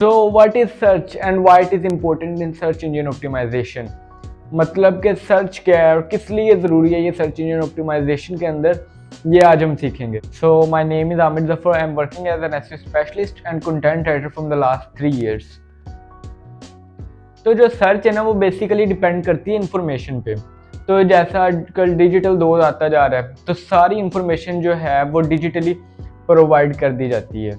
So what is search and why it is important in search engine optimization? मतलब कि search क्या है और किस लिए ज़रूरी है ये सर्च इंजन ऑप्टिमाइजेशन के अंदर, ये आज हम सीखेंगे। So my name is Aamir Zafar, I am working as an SEO specialist and content writer from the last 3 years। तो जो सर्च है ना वो बेसिकली डिपेंड करती है इन्फॉर्मेशन पे। तो जैसा आजकल डिजिटल दौर आता जा रहा है तो सारी इन्फॉर्मेशन जो है वो डिजिटली प्रोवाइड कर दी जाती है।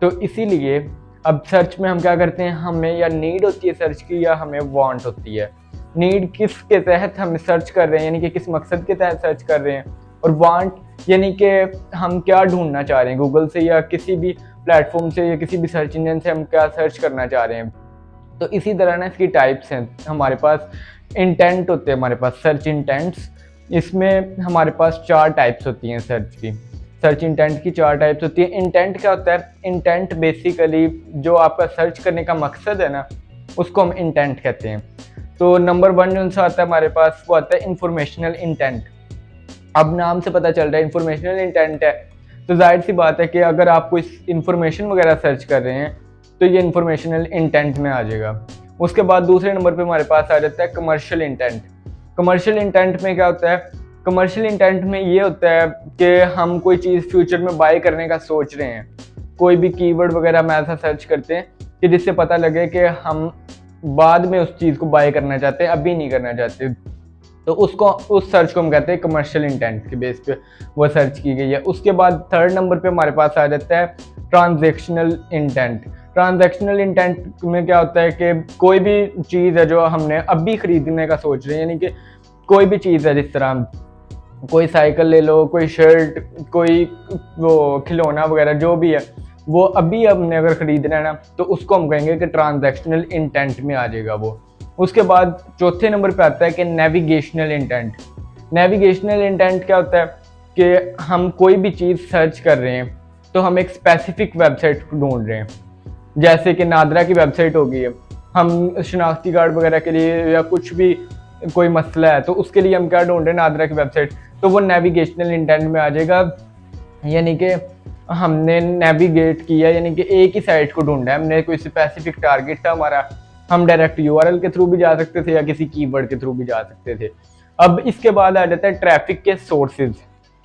तो इसीलिए अब सर्च में हम क्या करते हैं, हमें या नीड होती है सर्च की या हमें वांट होती है। नीड किस के तहत हम सर्च कर रहे हैं, यानी कि किस मकसद के तहत सर्च कर रहे हैं, और वांट यानी कि हम क्या ढूंढना चाह रहे हैं गूगल से या किसी भी प्लेटफॉर्म से या किसी भी सर्च इंजन से हम क्या सर्च करना चाह रहे हैं। तो इसी तरह ना इसकी टाइप्स हैं, हमारे पास इंटेंट होते हैं, हमारे पास सर्च इंटेंट्स। इसमें हमारे पास 4 टाइप्स होती हैं सर्च की। सर्च इंटेंट की 4 टाइप्स होती है। इंटेंट क्या होता है? इंटेंट बेसिकली जो आपका सर्च करने का मकसद है ना, उसको हम इंटेंट कहते हैं। तो नंबर 1 जो सा आता है हमारे पास वो आता है इंफॉर्मेशनल इंटेंट। अब नाम से पता चल रहा है इंफॉर्मेशनल इंटेंट है, तो जाहिर सी बात है कि अगर आप कोई इंफॉर्मेशन वगैरह सर्च कर रहे हैं तो ये इंफॉर्मेशनल इंटेंट में आ जाएगा। उसके बाद दूसरे नंबर पे हमारे पास आ जाता है कमर्शियल इंटेंट। कमर्शियल इंटेंट में क्या होता है? कमर्शियल इंटेंट में ये होता है कि हम कोई चीज़ फ्यूचर में बाय करने का सोच रहे हैं। कोई भी कीवर्ड वगैरह हम ऐसा सर्च करते हैं कि जिससे पता लगे कि हम बाद में उस चीज़ को बाय करना चाहते हैं, अभी नहीं करना चाहते। तो उस सर्च को हम कहते हैं कमर्शियल इंटेंट के बेस पे वो सर्च की गई है। उसके बाद थर्ड नंबर पे हमारे पास आ जाता है ट्रांजैक्शनल इंटेंट। ट्रांजैक्शनल इंटेंट में क्या होता है कि कोई भी चीज़ है जो हमने अभी खरीदने का सोच रहे हैं, यानी कि कोई भी चीज़ है, जिस तरह कोई साइकिल ले लो, कोई शर्ट, कोई वो खिलौना वगैरह जो भी है, वो अभी हमने अगर खरीदना है ना तो उसको हम कहेंगे कि ट्रांजैक्शनल इंटेंट में आ जाएगा वो। उसके बाद चौथे नंबर पे आता है कि नेविगेशनल इंटेंट। नेविगेशनल इंटेंट क्या होता है कि हम कोई भी चीज़ सर्च कर रहे हैं तो हम एक स्पेसिफिक वेबसाइट ढूंढ रहे हैं, जैसे कि नादरा की वेबसाइट होगी है, हम शनाख्ती कार्ड वगैरह के लिए या कुछ भी कोई मसला है तो उसके लिए हम क्या ढूंढ रहे हैं, नादरा की वेबसाइट, तो वो नेविगेशनल इंटेंट में आ जाएगा। यानी कि हमने नेविगेट किया, यानी कि एक ही साइट को ढूंढा है, हमने कोई स्पेसिफिक टारगेट था हमारा, हम डायरेक्ट यूआरएल के थ्रू भी जा सकते थे या किसी कीवर्ड के थ्रू भी जा सकते थे। अब इसके बाद आ जाता है ट्रैफिक के सोर्सेज,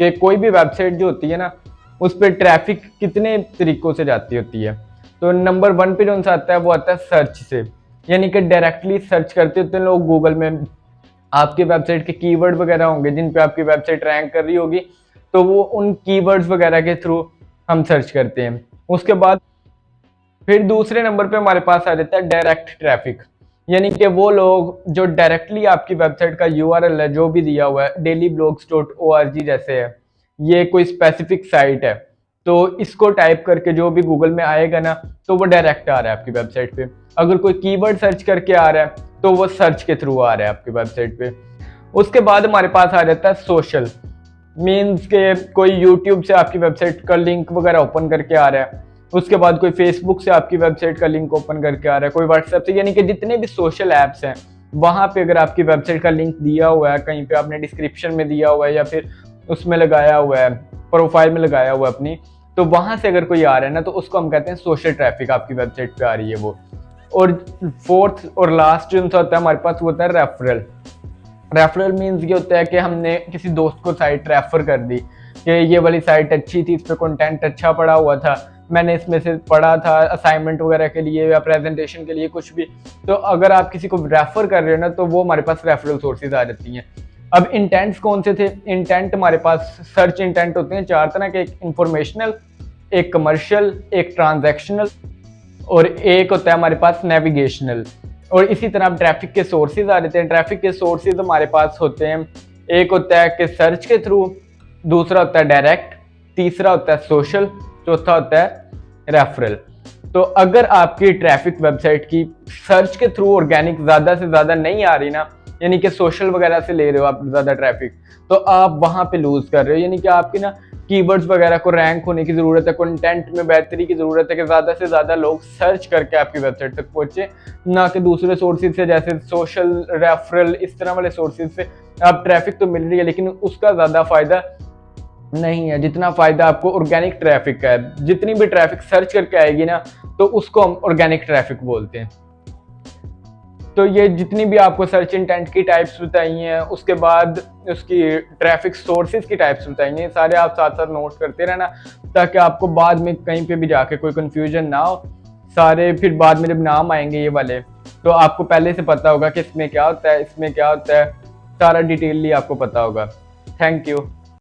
कि कोई भी वेबसाइट जो होती है ना उस पर ट्रैफिक कितने तरीकों से जाती होती है। तो नंबर 1 पे जो आता है वो आता है सर्च से, यानी कि डायरेक्टली सर्च करते होते हैं लोग गूगल में, आपकी वेबसाइट के कीवर्ड वगैरह होंगे जिन पे आपकी वेबसाइट रैंक कर रही होगी, तो वो उन कीवर्ड्स वगैरह के थ्रू हम सर्च करते हैं। उसके बाद फिर दूसरे नंबर पे हमारे पास आ जाता है डायरेक्ट ट्रैफिक, यानी कि वो लोग जो डायरेक्टली आपकी वेबसाइट का यूआरएल है जो भी दिया हुआ है, dailyblogs.org जैसे है, ये कोई स्पेसिफिक साइट है, तो इसको टाइप करके जो भी गूगल में आएगा ना तो वो डायरेक्ट आ रहा है आपकी वेबसाइट पे। अगर कोई कीवर्ड सर्च करके आ रहा है तो वो सर्च के थ्रू आ रहा है आपकी वेबसाइट पे। उसके बाद हमारे पास आ जाता है सोशल, मीन्स के कोई यूट्यूब से आपकी वेबसाइट का लिंक वगैरह ओपन करके आ रहा है, उसके बाद कोई फेसबुक से आपकी वेबसाइट का लिंक ओपन करके आ रहा है, कोई व्हाट्सएप से, यानी कि जितने भी सोशल ऐप्स हैं वहाँ पे अगर आपकी वेबसाइट का लिंक दिया हुआ है, कहीं पे आपने डिस्क्रिप्शन में दिया हुआ है या फिर उसमें लगाया हुआ है, प्रोफाइल में लगाया हुआ है अपनी, तो वहाँ से अगर कोई आ रहा है ना तो उसको हम कहते हैं सोशल ट्रैफिक, आपकी वेबसाइट पे आ रही है वो। और फोर्थ और लास्ट जो होता है हमारे पास वो होता है रेफरल। रेफरल मीन्स ये होता है कि हमने किसी दोस्त को साइट रेफर कर दी कि ये वाली साइट अच्छी थी, इस पर कंटेंट अच्छा पड़ा हुआ था, मैंने इसमें से पढ़ा था असाइनमेंट वगैरह के लिए या प्रेजेंटेशन के लिए कुछ भी। तो अगर आप किसी को रेफर कर रहे हो ना तो वो हमारे पास रेफरल सोर्सेज आ जाती हैं। अब इंटेंट्स कौन से थे? इंटेंट हमारे पास सर्च इंटेंट होते हैं 4 तरह के, एक इंफॉर्मेशनल, एक कमर्शियल, एक ट्रांजैक्शनल और एक होता है हमारे पास नेविगेशनल। और इसी तरह ट्रैफिक के सोर्सेज आ जाते हैं। ट्रैफिक के सोर्सेज हमारे पास होते हैं, एक होता है कि सर्च के थ्रू, दूसरा होता है डायरेक्ट, तीसरा होता है सोशल, चौथा होता है रेफरल। तो अगर आपकी ट्रैफिक वेबसाइट की सर्च के थ्रू ऑर्गेनिक ज़्यादा से ज़्यादा नहीं आ रही ना, यानी कि सोशल वगैरह से ले रहे हो आप ज़्यादा ट्रैफिक, तो आप वहाँ पे लूज़ कर रहे हो, यानी कि आपकी ना कीवर्ड्स वगैरह को रैंक होने की ज़रूरत है, कंटेंट में बेहतरी की ज़रूरत है कि ज़्यादा से ज़्यादा लोग सर्च करके आपकी वेबसाइट तक पहुँचे, ना कि दूसरे सोर्सेज से जैसे सोशल, रेफरल, इस तरह वाले सोर्सेज से। आप ट्रैफिक तो मिल रही है लेकिन उसका ज़्यादा फ़ायदा नहीं है जितना फ़ायदा आपको ऑर्गेनिक ट्रैफिक का है। जितनी भी ट्रैफिक सर्च करके आएगी ना, तो उसको हम ऑर्गेनिक ट्रैफिक बोलते हैं। तो ये जितनी भी आपको सर्च इंटेंट की टाइप्स बताई हैं, उसके बाद उसकी ट्रैफिक सोर्सेज की टाइप्स बताई हैं, सारे आप साथ साथ नोट करते रहना, ताकि आपको बाद में कहीं पे भी जाके कोई कन्फ्यूजन ना हो। सारे फिर बाद में जब नाम आएंगे ये वाले, तो आपको पहले से पता होगा कि इसमें क्या होता है, इसमें क्या होता है, सारा डिटेलली आपको पता होगा। Thank you.